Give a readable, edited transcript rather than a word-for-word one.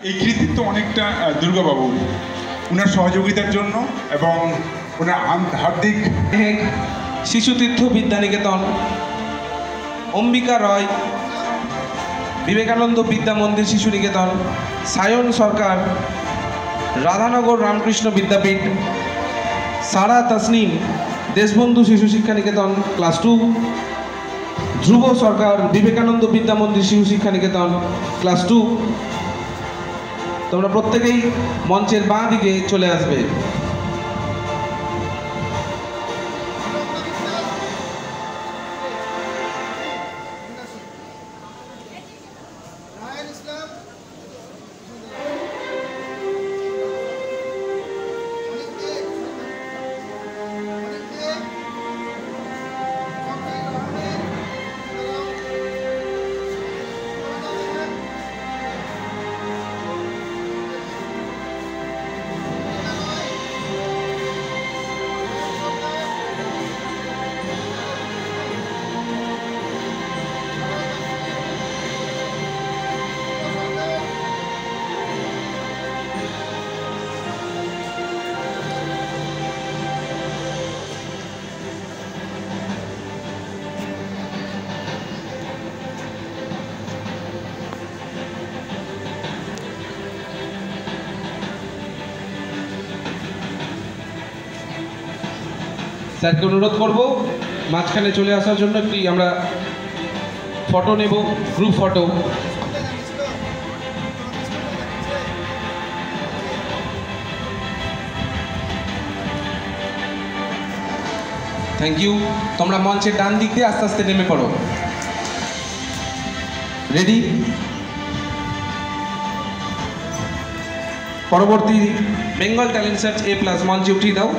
এই কৃতিত্ব অনেকটা দুর্গাবাবুর, ওনার সহযোগিতার জন্য এবং ওনার হার্দিক। শিশুতীর্থ বিদ্যানিকেতন, অম্বিকা রয়, বিবেকানন্দ বিদ্যা মন্দির শিশু নিকেতন, সায়ন সরকার, রাধানগর রামকৃষ্ণ বিদ্যাপীঠ, সারা তাসনিম দেশবন্ধু শিশু শিক্ষা নিকেতন ক্লাস 2, ধ্রুব সরকার বিবেকানন্দ বিদ্যা মন্দির শিশু শিক্ষা নিকেতন ক্লাস 2। তোমরা প্রত্যেকেই মঞ্চের বাঁ দিকে চলে আসবে। স্যারকে অনুরোধ করব মাঝখানে চলে আসার জন্য। একটি আমরা ফটো নেব, গ্রুপ ফটো। Thank you. তোমরা মঞ্চের ডান দিক দিয়ে আস্তে আস্তে নেমে পড়ো। রেডি? পরবর্তী বেঙ্গল ট্যালেন্ট সার্চ A+ মঞ্চে উঠিয়ে দাও।